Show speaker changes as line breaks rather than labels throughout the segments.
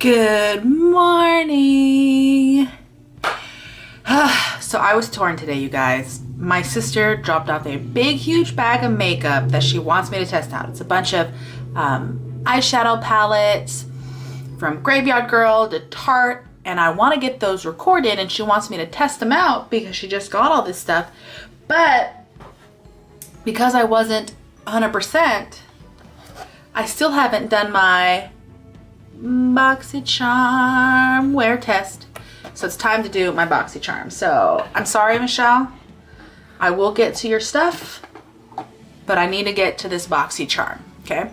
Good morning. So I was torn today, you guys. My sister dropped off a big, huge bag of makeup that she wants me to test out. It's a bunch of eyeshadow palettes from Graveyard Girl to Tarte, and I want to get those recorded, and she wants me to test them out because she just got all this stuff. But because I wasn't 100%, I still haven't done my BoxyCharm wear test. So it's time to do my BoxyCharm. So I'm sorry, Michelle. I will get to your stuff, but I need to get to this BoxyCharm, okay?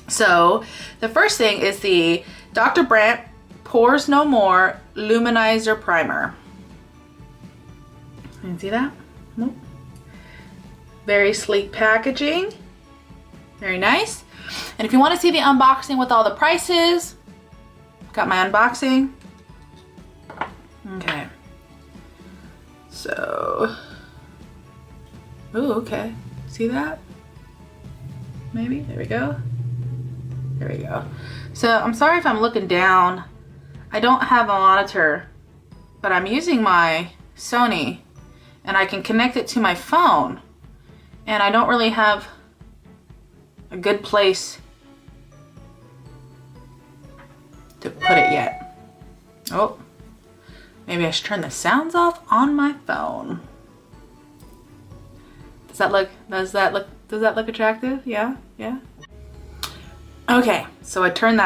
So the first thing is the Dr. Brandt Pores No More Luminizer Primer. You can see that? Nope. Very sleek packaging. Very nice. And if you want to see the unboxing with all the prices, got my unboxing. Okay. So, ooh, okay. See that? Maybe. There we go. There we go. So I'm sorry if I'm looking down. I don't have a monitor, but I'm using my Sony and I can connect it to my phone. And I don't really have a good place to put it yet. Oh, maybe I should turn the sounds off on my phone. Does that look attractive? Yeah, yeah. Okay, so I turned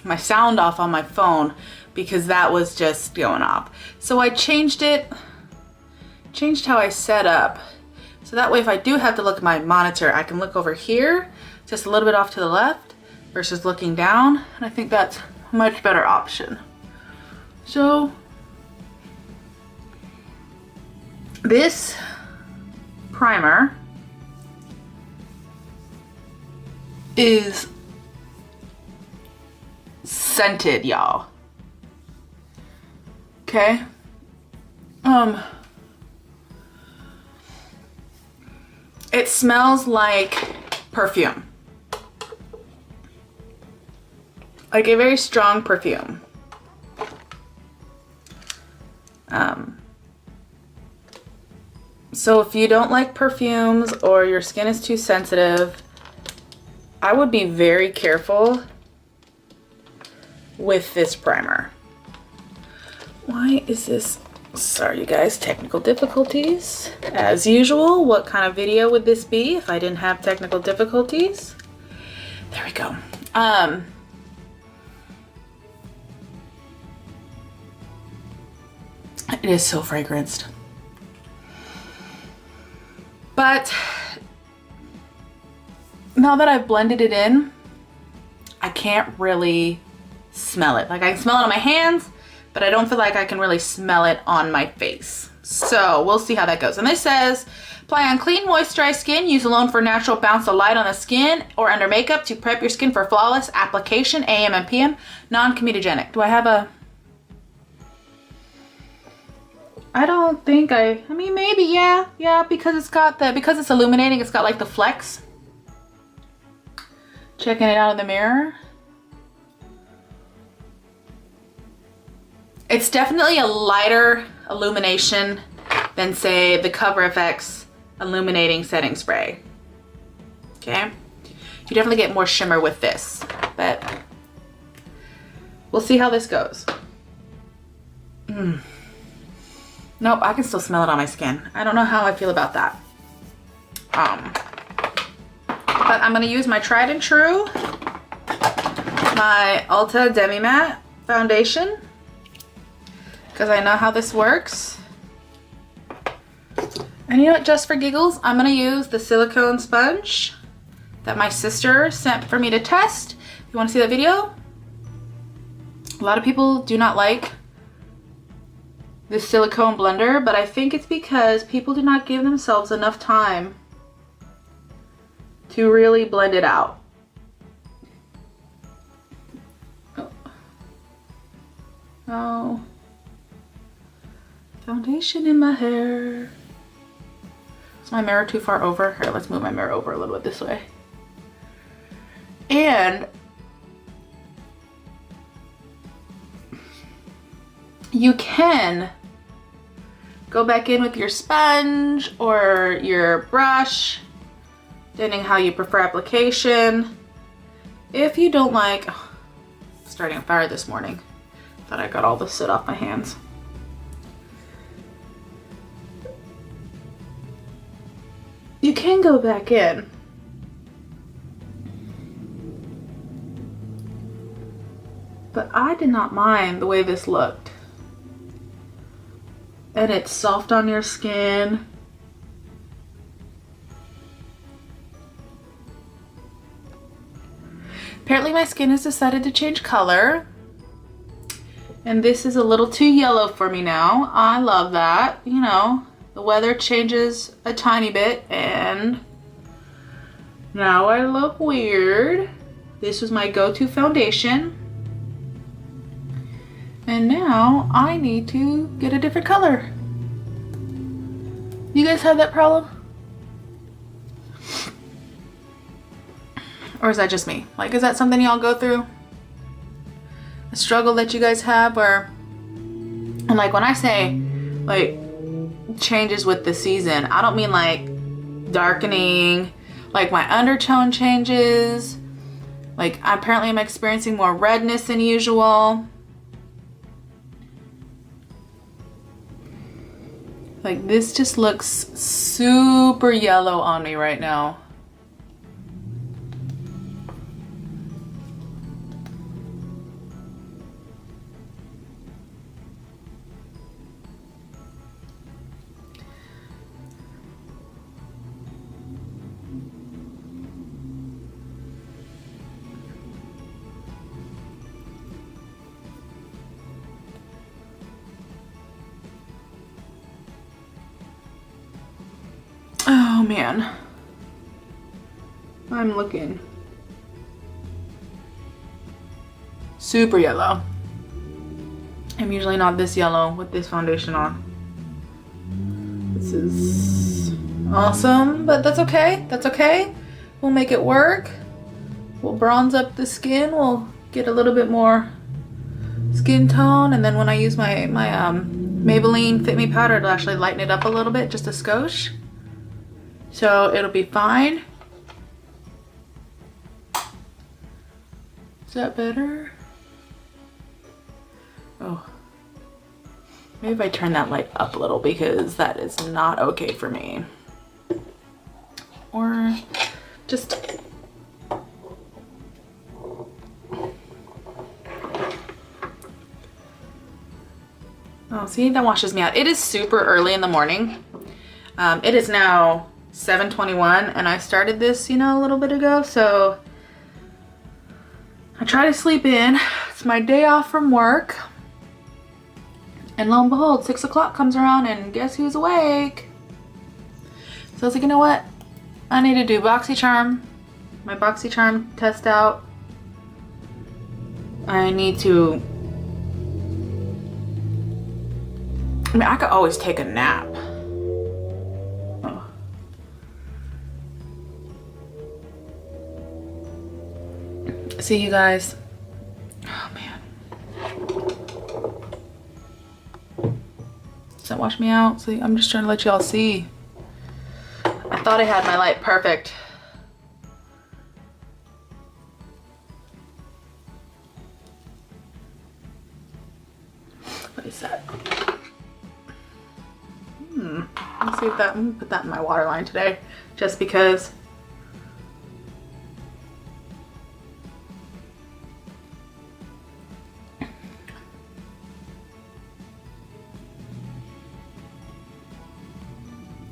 my sound off on my phone because that was just going off. So I changed how I set up. So that way if I do have to look at my monitor, I can look over here, just a little bit off to the left versus looking down. And I think that's a much better option. So this primer is scented, y'all. Okay. It smells like perfume. Like a very strong perfume. So if you don't like perfumes or your skin is too sensitive, I would be very careful with this primer. Why is this? Sorry, you guys, technical difficulties. As usual, what kind of video would this be if I didn't have technical difficulties? There we go. It is so fragranced. But now that I've blended it in, I can't really smell it. Like I can smell it on my hands, but I don't feel like I can really smell it on my face. So we'll see how that goes. And this says, apply on clean, moisturized skin. Use alone for natural bounce of light on the skin or under makeup to prep your skin for flawless application, AM and PM, non-comedogenic. Do I have a... I don't think I mean, maybe, yeah, because because it's illuminating, it's got like the flex. Checking it out in the mirror. It's definitely a lighter illumination than, say, the Cover FX illuminating setting spray. Okay, you definitely get more shimmer with this, but we'll see how this goes. Nope, I can still smell it on my skin. I don't know how I feel about that. But I'm gonna use my tried and true, my Ulta Demi Matte foundation, because I know how this works. And you know what, just for giggles, I'm gonna use the silicone sponge that my sister sent for me to test. If you wanna see that video? A lot of people do not like this silicone blender, but I think it's because people do not give themselves enough time to really blend it out. Oh. Foundation in my hair. Is my mirror too far over? Here, let's move my mirror over a little bit this way. And You can go back in with your sponge or your brush, depending how you prefer application. If you don't like, oh, starting a fire this morning. Thought I got all the soot off my hands. You can go back in. But I did not mind the way this looked. And it's soft on your skin. Apparently my skin has decided to change color. And this is a little too yellow for me now. I love that. You know, the weather changes a tiny bit and now I look weird. This was my go-to foundation. And now I need to get a different color. You guys have that problem? Or is that just me? Like, is that something y'all go through? A struggle that you guys have where, and like when I say like changes with the season, I don't mean like darkening, like my undertone changes. Like apparently I'm experiencing more redness than usual. Like this just looks super yellow on me right now. Oh man, I'm looking super yellow. I'm usually not this yellow with this foundation on. This is awesome, but that's okay. That's okay. We'll make it work. We'll bronze up the skin. We'll get a little bit more skin tone, and then when I use my Maybelline Fit Me powder, it'll actually lighten it up a little bit, just a skosh. So it'll be fine. Is that better? Oh. Maybe if I turn that light up a little because that is not okay for me. Or just... Oh, see, that washes me out. It is super early in the morning. It is now 7:21 and I started this, you know, a little bit ago, so I try to sleep in. It's my day off from work. And lo and behold, 6 o'clock comes around and guess who's awake? So I was like, you know what? I need to do BoxyCharm, my BoxyCharm test out. I need to, I mean, I could always take a nap. Oh. See you guys. Oh man. Does that wash me out? See, I'm just trying to let y'all see. I thought I had my light perfect. What is that? Let's see if that, I'm gonna put that in my water line today, just because.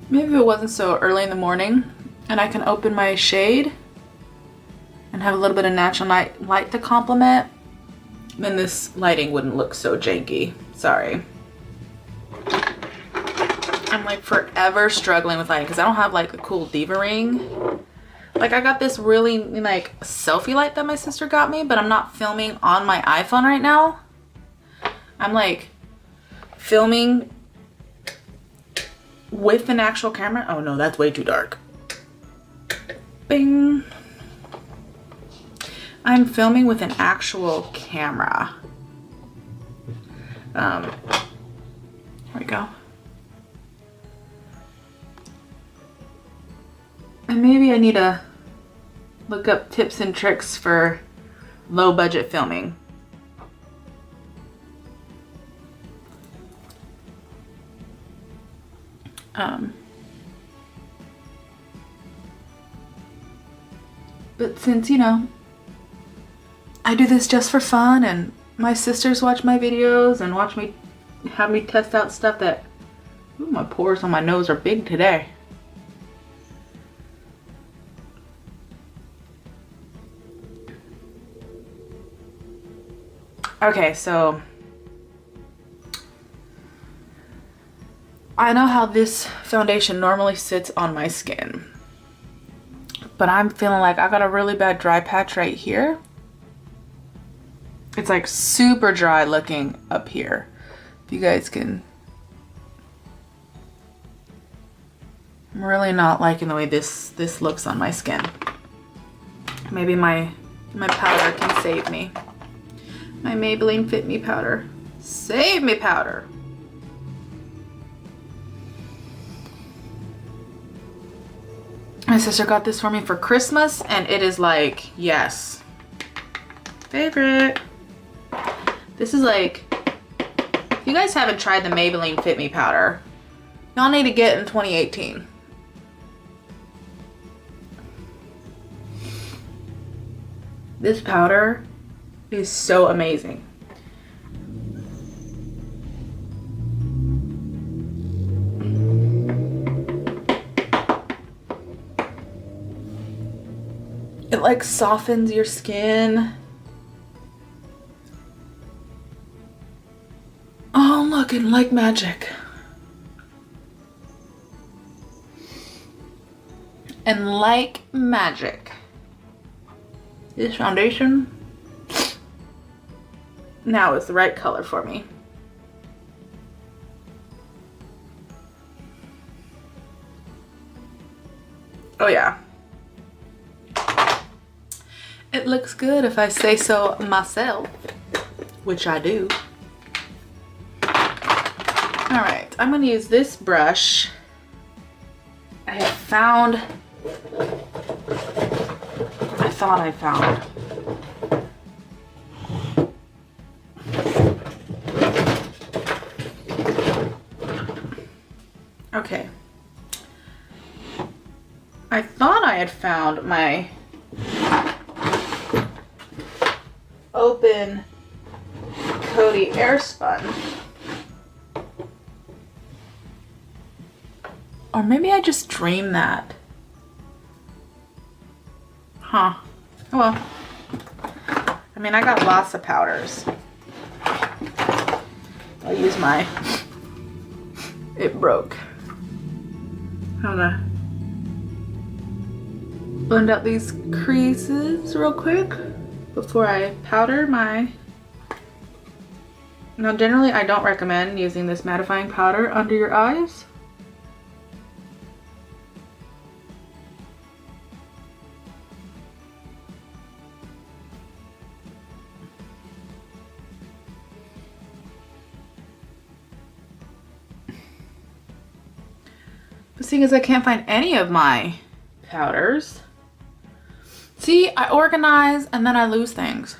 Maybe if it wasn't so early in the morning and I can open my shade and have a little bit of natural light to complement, then this lighting wouldn't look so janky. Sorry. I'm like forever struggling with lighting because I don't have like a cool diva ring. Like I got this really like selfie light that my sister got me, but I'm not filming on my iPhone right now. I'm like filming with an actual camera. Oh no, that's way too dark. Bing. I'm filming with an actual camera. Here we go. And maybe I need to look up tips and tricks for low budget filming. But since, you know, I do this just for fun and my sisters watch my videos and watch me, have me test out stuff that, ooh, my pores on my nose are big today. Okay, so I know how this foundation normally sits on my skin, but I'm feeling like I got a really bad dry patch right here. It's like super dry looking up here. If you guys can. I'm really not liking the way this looks on my skin. Maybe my powder can save me. My Maybelline Fit Me powder. Save me powder. My sister got this for me for Christmas and it is like, yes. Favorite. This is like, if you guys haven't tried the Maybelline Fit Me powder, y'all need to get in 2018. This powder is so amazing. It like softens your skin. Oh, looking like magic. And like magic, this foundation now is the right color for me. Oh yeah. It looks good if I say so myself, which I do. All right, I'm gonna use this brush. I thought I found. Okay. I thought I had found my open Coty air sponge. Or maybe I just dreamed that. Huh. Oh well. I mean, I got lots of powders. I'll use my... It broke. I'm gonna blend out these creases real quick before I powder my... Now generally I don't recommend using this mattifying powder under your eyes. But seeing as I can't find any of my powders, see, I organize and then I lose things.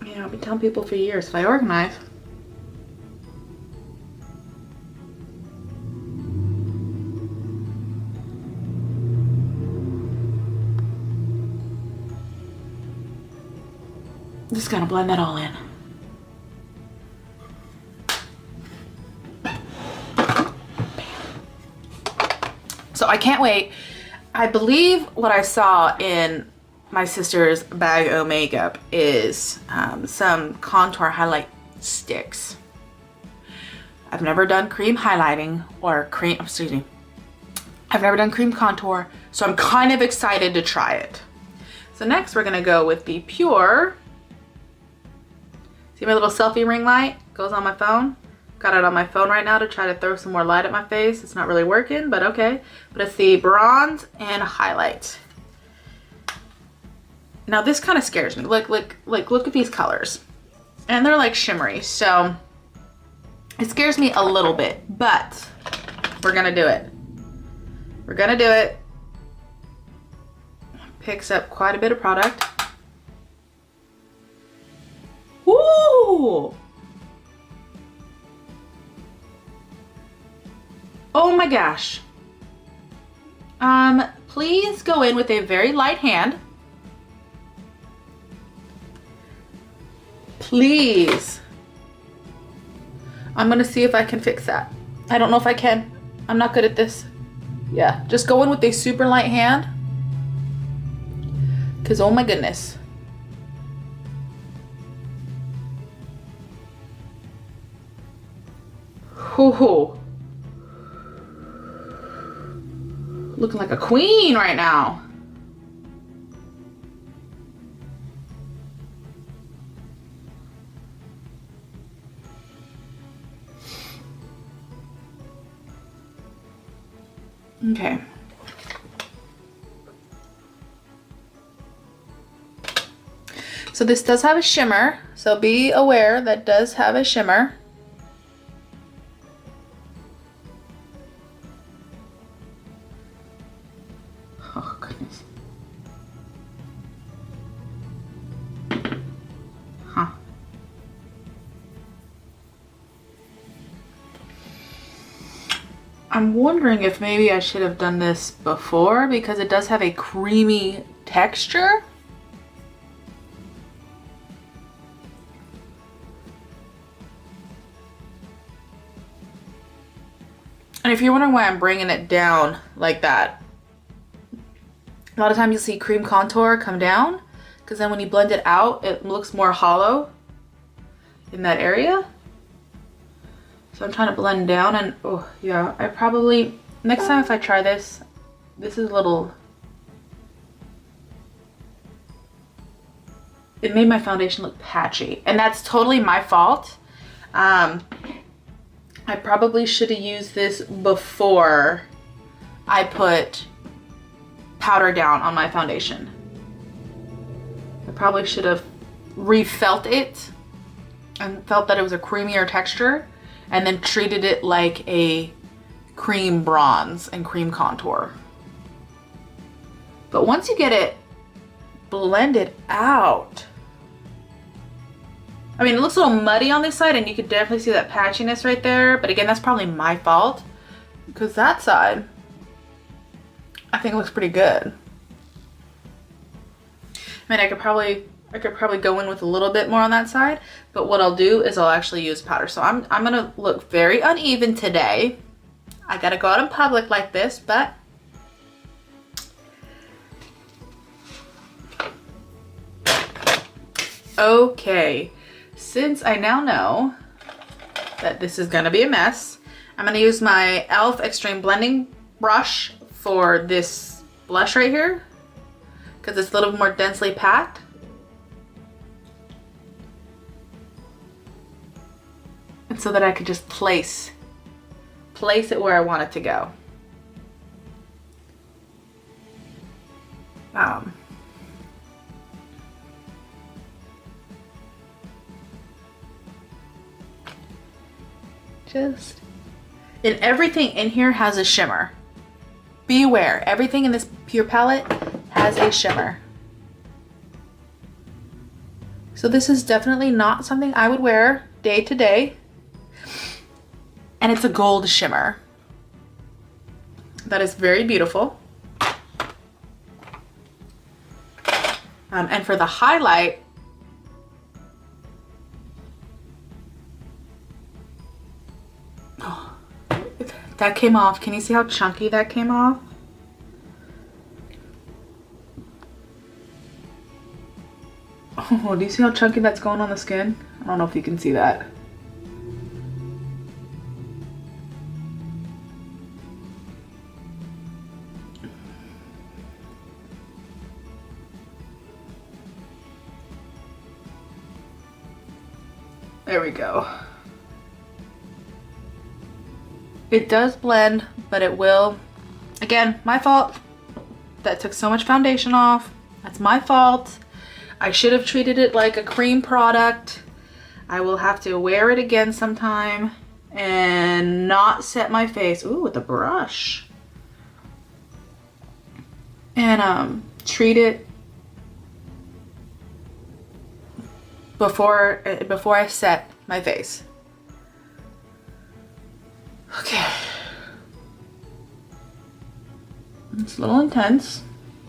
You know, I've been telling people for years, if I organize. Just gotta blend that all in. So I can't wait. I believe what I saw in my sister's bag of makeup is some contour highlight sticks. I've never done cream highlighting or cream, excuse me. I've never done cream contour, so I'm kind of excited to try it. So next we're gonna go with the Pure. See my little selfie ring light? Goes on my phone. Got it on my phone right now to try to throw some more light at my face. It's not really working, but okay. But it's the Bronze and Highlight. Now this kind of scares me. Look at these colors. And they're like shimmery, so it scares me a little bit, but we're gonna do it. We're gonna do it. Picks up quite a bit of product. Woo! Oh my gosh. Please go in with a very light hand. Please. I'm gonna see if I can fix that. I don't know if I can. I'm not good at this. Yeah, just go in with a super light hand. Cause oh my goodness. Whoo. Looking like a queen right now. Okay. So this does have a shimmer, so be aware that does have a shimmer. Oh goodness. Huh. I'm wondering if maybe I should have done this before because it does have a creamy texture. And if you're wondering why I'm bringing it down like that, a lot of times you'll see cream contour come down because then when you blend it out, it looks more hollow in that area. So I'm trying to blend down and oh yeah, I probably, next time if I try this, this is a little, it made my foundation look patchy and that's totally my fault. I probably should have used this before I put powder down on my foundation. I probably should have refelt it and felt that it was a creamier texture and then treated it like a cream bronze and cream contour. But once you get it blended out, I mean, it looks a little muddy on this side and you could definitely see that patchiness right there. But again, that's probably my fault because that side, I think looks pretty good. I mean, I could probably go in with a little bit more on that side, but what I'll do is I'll actually use powder. So I'm gonna look very uneven today. I gotta go out in public like this, but okay. Since I now know that this is gonna be a mess, I'm gonna use my e.l.f. Extreme Blending Brush for this blush right here because it's a little more densely packed. And so that I could just place it where I want it to go. And everything in here has a shimmer. Be aware, everything in this pure palette has a shimmer. So this is definitely not something I would wear day to day. And it's a gold shimmer. That is very beautiful. And for the highlight, oh, that came off. Can you see how chunky that came off? Oh, do you see how chunky that's going on the skin? I don't know if you can see that. There we go. It does blend, but it will, again, my fault. That took so much foundation off. That's my fault. I should have treated it like a cream product. I will have to wear it again sometime and not set my face. Ooh, with a brush. And treat it before I set my face. Okay. It's a little intense.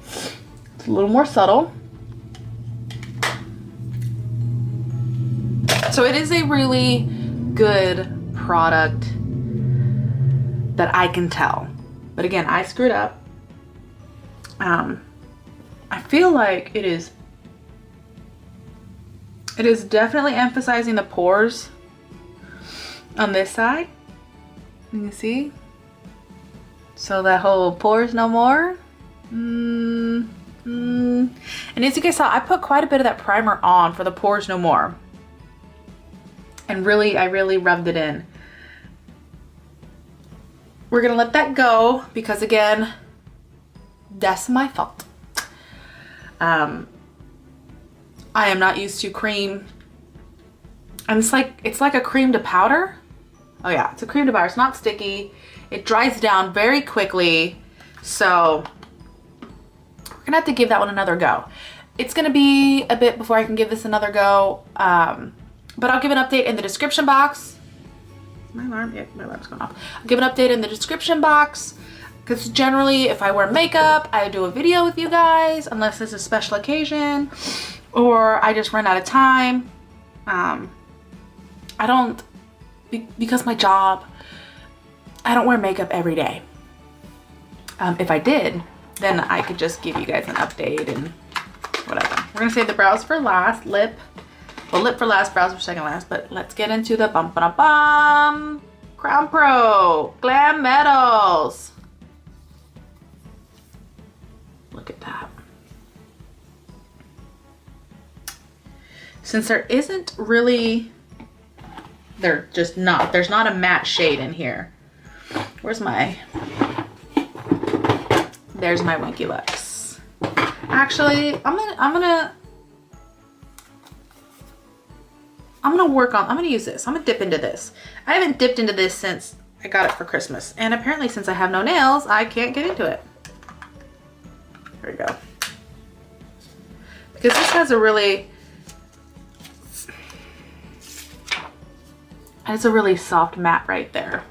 It's a little more subtle. So it is a really good product that I can tell. But again, I screwed up. I feel like it is definitely emphasizing the pores on this side. You can see. So that whole pores no more. And as you guys saw, I put quite a bit of that primer on for the pores no more. And I really rubbed it in. We're gonna let that go because again, that's my fault. I am not used to cream. And it's like a cream to powder. Oh yeah, it's a cream to powder. It's not sticky. It dries down very quickly. So we're gonna have to give that one another go. It's gonna be a bit before I can give this another go. But I'll give an update in the description box. My alarm? Yeah, my alarm's going off. I'll give an update in the description box. Because generally, if I wear makeup, I do a video with you guys, unless it's a special occasion, or I just run out of time. I don't, because my job, I don't wear makeup every day. If I did, then I could just give you guys an update and whatever. We're gonna save the brows for last, lip for last, brows for second last, but let's get into the Crown Pro Glam Metals. Look at that. Since there isn't really, there's not a matte shade in here. There's my Winky Lux. Actually, I'm gonna use this. I'm gonna dip into this. I haven't dipped into this since I got it for Christmas. And apparently since I have no nails, I can't get into it. There we go. Because this has a really soft matte right there.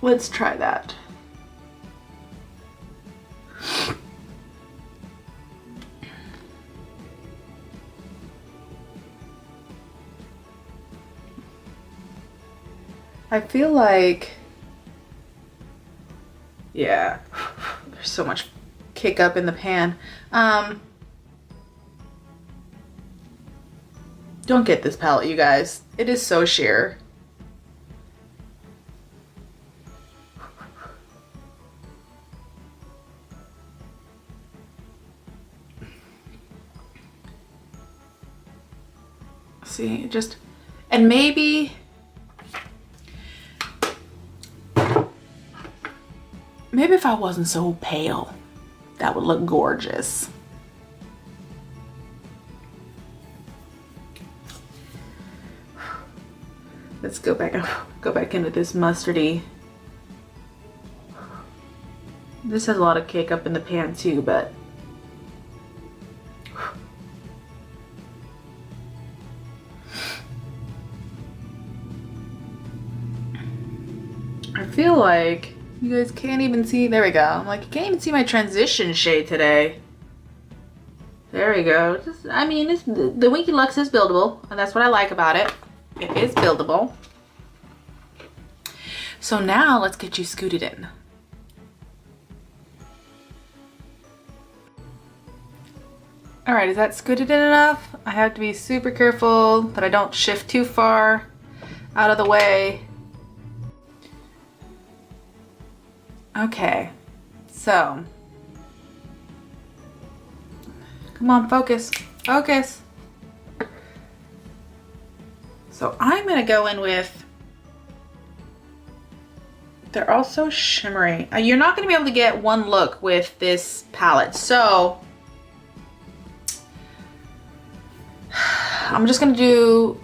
Let's try that. I feel like, yeah, there's so much kick up in the pan. Don't get this palette, you guys. It is so sheer. See, and maybe if I wasn't so pale, that would look gorgeous. Let's go back into this mustardy. This has a lot of cake up in the pan too, but I feel like you guys can't even see. There we go. I'm like, you can't even see my transition shade today. There we go. The Winky Lux is buildable, and that's what I like about it. It is buildable. So now let's get you scooted in. All right, is that scooted in enough? I have to be super careful that I don't shift too far out of the way. Okay, so come on, focus, focus. So I'm gonna go in with They're also shimmery. You're not gonna be able to get one look with this palette. So I'm just gonna do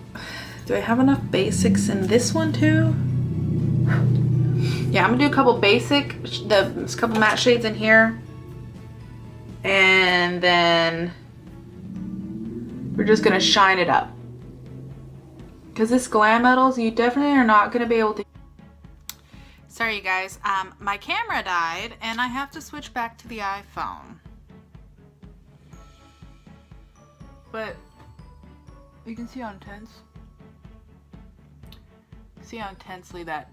I have enough basics in this one too? Yeah, I'm gonna do a couple basic, a couple matte shades in here. And then we're just gonna shine it up. Because this Glam Metals, you definitely are not gonna be able to. Sorry you guys, my camera died and I have to switch back to the iPhone. But you can see how intense. See how intensely that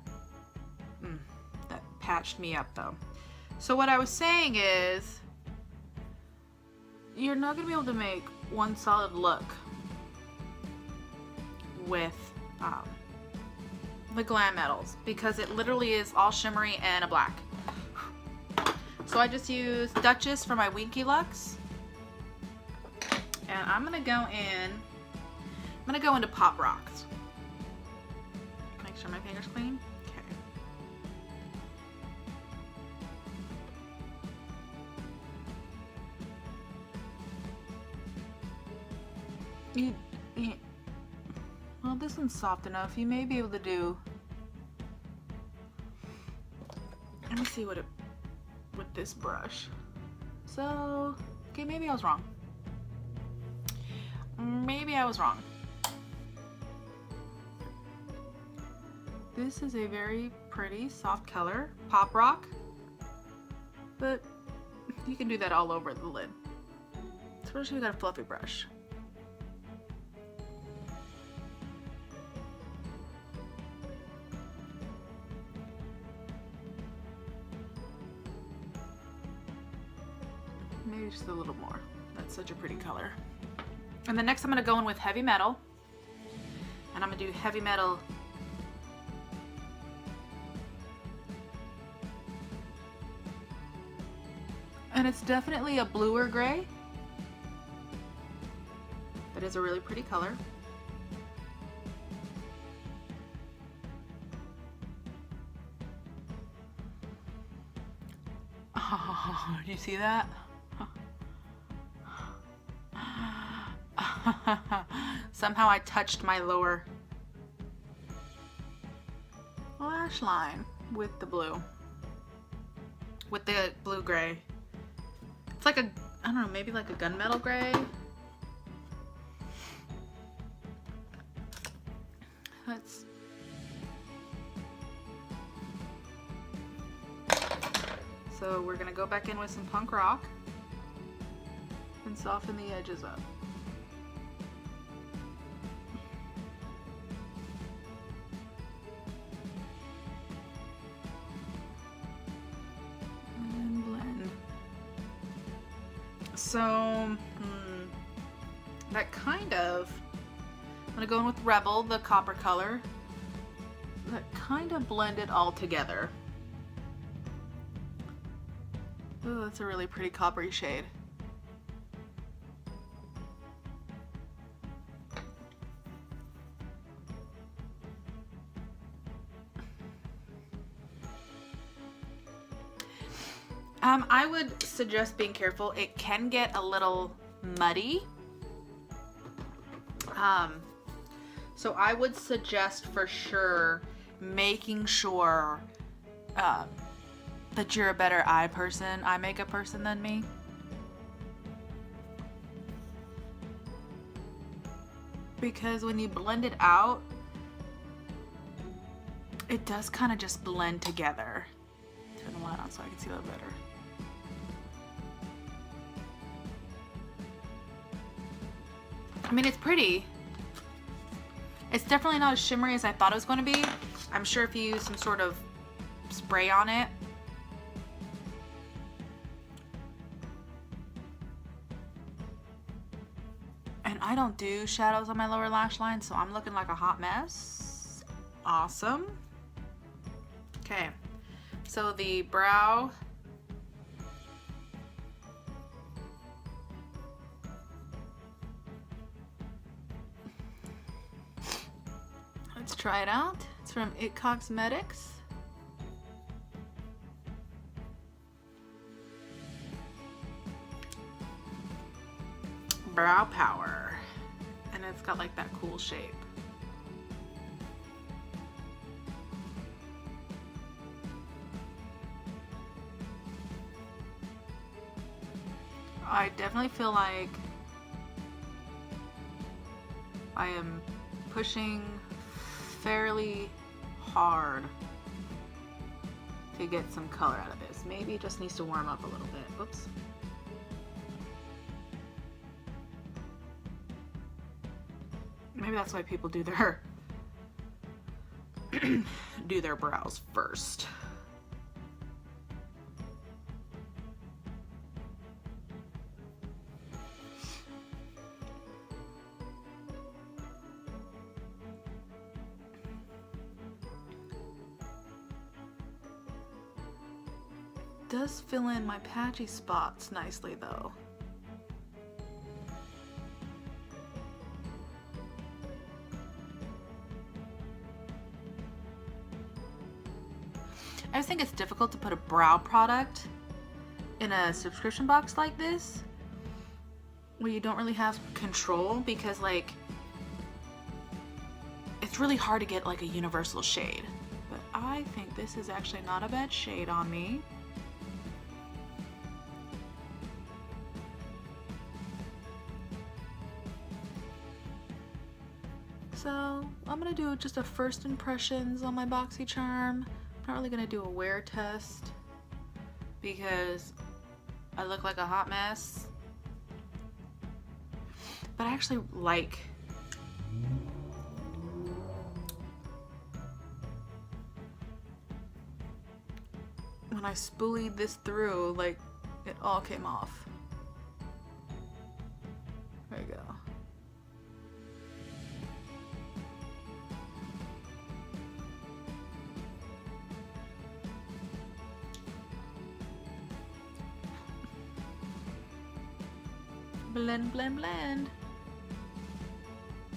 patched me up though. So what I was saying is, you're not gonna be able to make one solid look with the Glam Metals because it literally is all shimmery and a black. So I just used Duchess for my Winky Lux, and I'm gonna go into Pop Rocks. Make sure my finger's clean. Okay. Well, this one's soft enough. You may be able to do. Let me see what it with this brush. So, okay, maybe I was wrong. Maybe I was wrong. This is a very pretty soft color, Pop Rock, but you can do that all over the lid, especially if you got a fluffy brush. Maybe just a little more. That's such a pretty color. And then next I'm gonna go in with Heavy Metal, and I'm gonna do Heavy Metal and it's definitely a bluer gray, but it's a really pretty color. Oh, do you see that? Somehow I touched my lower lash line with the blue. With the blue gray. It's like a, I don't know, maybe like a gunmetal gray. That's so we're gonna go back in with some Punk Rock and soften the edges up. And blend. So, that kind of, I'm gonna go in with Rebel, the copper color. That kind of blended all together. Ooh, that's a really pretty coppery shade. I would suggest being careful. It can get a little muddy. So I would suggest for sure making sure that you're a better eye makeup person than me. Because when you blend it out, it does kind of just blend together. Turn the light on so I can see a little better. I mean, it's pretty. It's definitely not as shimmery as I thought it was going to be. I'm sure if you use some sort of spray on it, and I don't do shadows on my lower lash line, so I'm looking like a hot mess. Awesome. Okay, so the brow. Let's try it out. It's from It Cosmetics. Brow Power. And it's got like that cool shape. I definitely feel like I am pushing fairly hard to get some color out of this. Maybe it just needs to warm up a little bit. Oops. Maybe that's why people do their do their brows first. Does fill in my patchy spots nicely though. I just think it's difficult to put a brow product in a subscription box like this where you don't really have control, because like it's really hard to get like a universal shade. But I think this is actually not a bad shade on me. So I'm gonna do just a first impressions on my BoxyCharm. I'm not really gonna do a wear test because I look like a hot mess. But I actually like when I spoolied this through, like it all came off. There you go. Blend, blend, blend.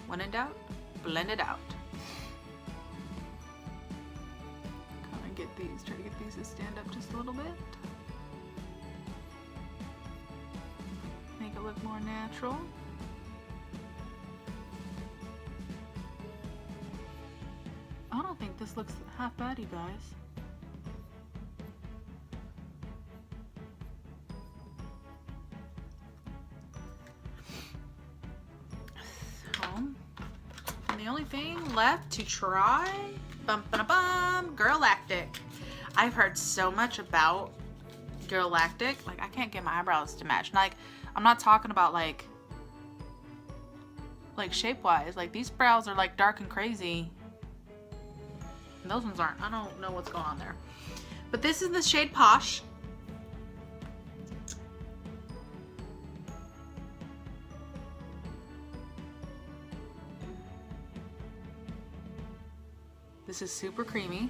When in doubt, blend it out. Come and get these, try to get these to stand up just a little bit. Make it look more natural. I don't think this looks half bad, you guys. The only thing left to try, Girlactic. I've heard so much about Girlactic. Like I can't get my eyebrows to match. Like I'm not talking about like shape wise. Like these brows are like dark and crazy. And those ones aren't. I don't know what's going on there. But this is the shade Posh. This is super creamy.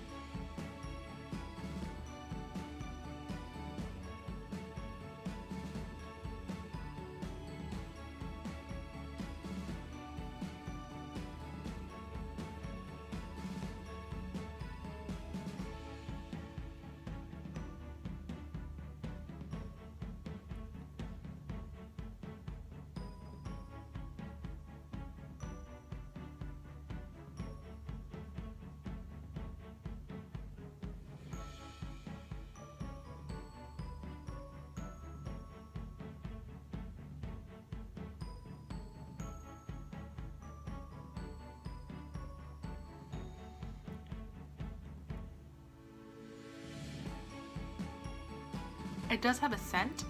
It does have a scent,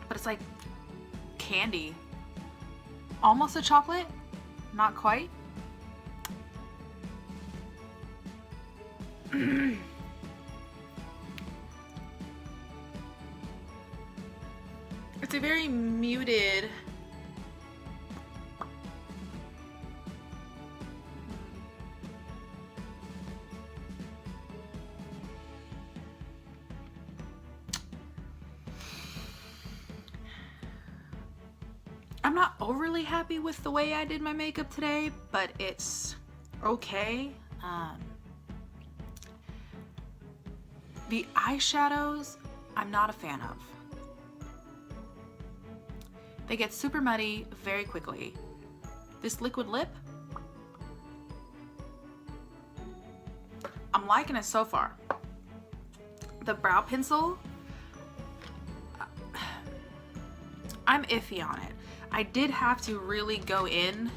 but it's like candy. Almost a chocolate, not quite. It's a very muted I'm not overly happy with the way I did my makeup today, but it's okay. The eyeshadows, I'm not a fan of. They get super muddy very quickly. This liquid lip, I'm liking it so far. The brow pencil, I'm iffy on it. I did have to really go in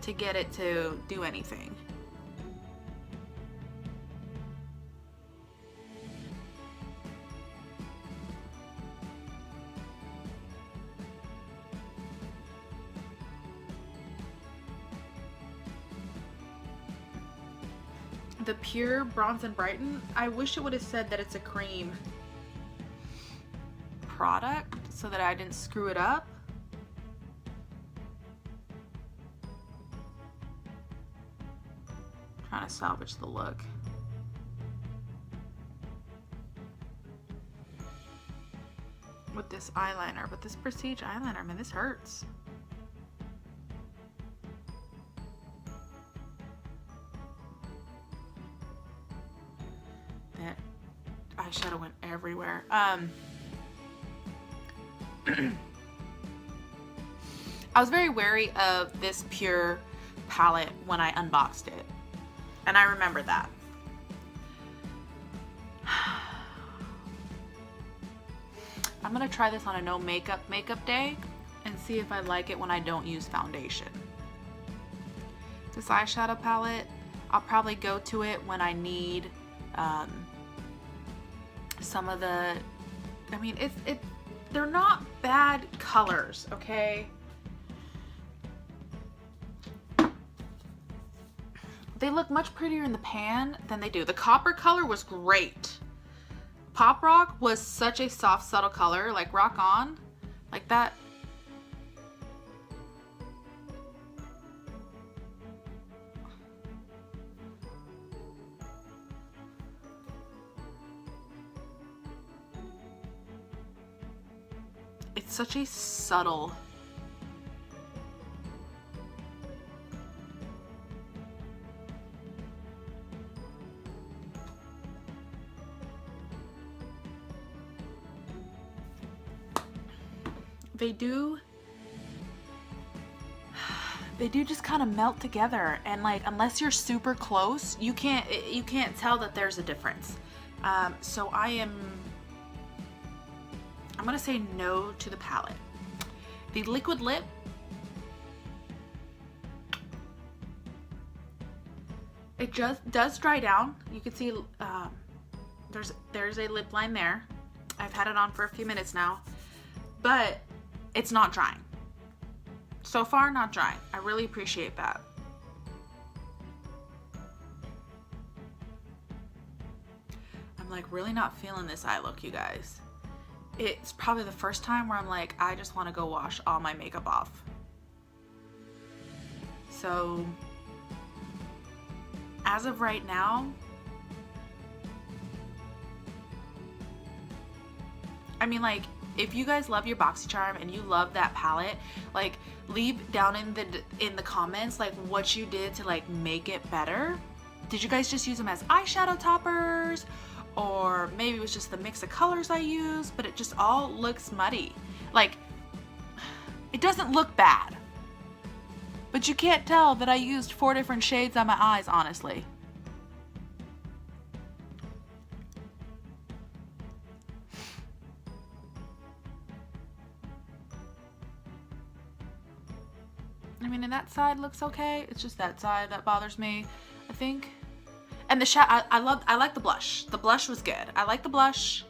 to get it to do anything. The Pure Bronze and Brighten, I wish it would have said that it's a cream product so that I didn't screw it up. Trying to salvage the look. With this eyeliner, but this Prestige eyeliner, man, this hurts. That eyeshadow went everywhere. I was very wary of this Pure palette when I unboxed it, and I remember that. I'm gonna try this on a no makeup day and see if I like it when I don't use foundation. This eyeshadow palette, I'll probably go to it when I need some of the, I mean, they're not bad colors, okay? They look much prettier in the pan than they do. The copper color was great. Pop Rock was such a soft, subtle color, like Rock On, like that. It's such a subtle. They do just kind of melt together, and like unless you're super close, you can't tell that there's a difference. So I'm gonna say no to the palette. The liquid lip, it just does dry down. You can see there's a lip line there. I've had it on for a few minutes now, but it's not drying. So far, not drying. I really appreciate that. I'm like really not feeling this eye look, you guys. It's probably the first time where I'm like, I just want to go wash all my makeup off. So, as of right now, I mean, like, if you guys love your BoxyCharm and you love that palette, like, leave down in the comments like what you did to like make it better. Did you guys just use them as eyeshadow toppers, or maybe it was just the mix of colors I used, but it just all looks muddy. Like, it doesn't look bad, but you can't tell that I used 4 different shades on my eyes, honestly. I mean, and that side looks okay. It's just that side that bothers me, I think. And the shadow, I like the blush. The blush was good. I like the blush.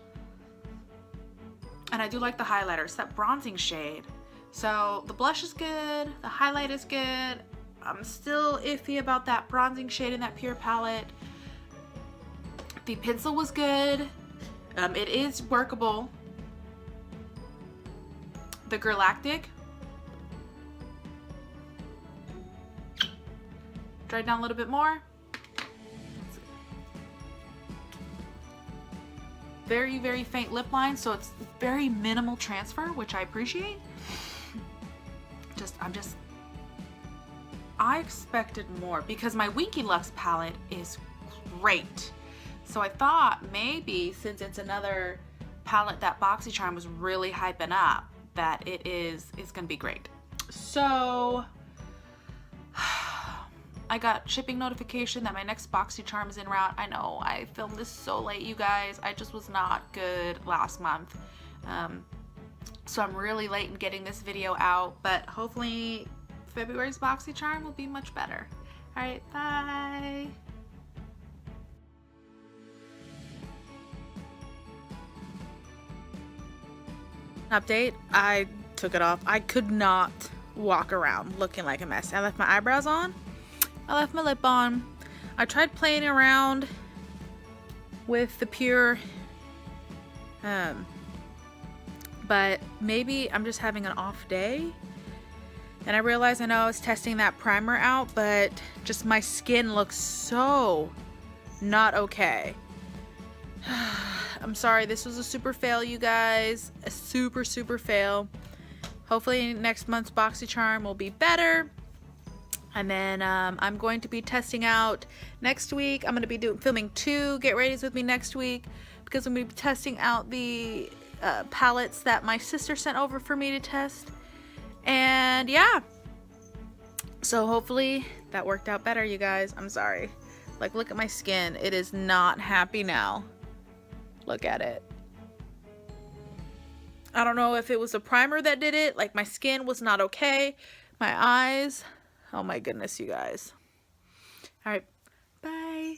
And I do like the highlighter. It's that bronzing shade. So the blush is good. The highlight is good. I'm still iffy about that bronzing shade in that Pure palette. The pencil was good. It is workable. The Galactic, dry down a little bit more. Very, very faint lip line, so it's very minimal transfer, which I appreciate. I expected more because my Winky Lux palette is great. So I thought maybe since it's another palette that BoxyCharm was really hyping up, that it's gonna be great. So I got shipping notification that my next BoxyCharm is en route. I know I filmed this so late, you guys. I just was not good last month. So I'm really late in getting this video out, but hopefully February's BoxyCharm will be much better. All right, bye. Update, I took it off. I could not walk around looking like a mess. I left my eyebrows on. I left my lip on. I tried playing around with the pure, but maybe I'm just having an off day. And I realized, I know I was testing that primer out, but just my skin looks so not okay. I'm sorry, this was a super fail, you guys. A super fail. Hopefully next month's BoxyCharm will be better. And then I'm going to be testing out next week. I'm going to be filming 2 Get Ready's with me next week, because I'm going to be testing out the palettes that my sister sent over for me to test. And yeah, so hopefully that worked out better, you guys. I'm sorry. Like, look at my skin. It is not happy now. Look at it. I don't know if it was a primer that did it. Like, my skin was not okay. My eyes. Oh my goodness, you guys. All right. Bye.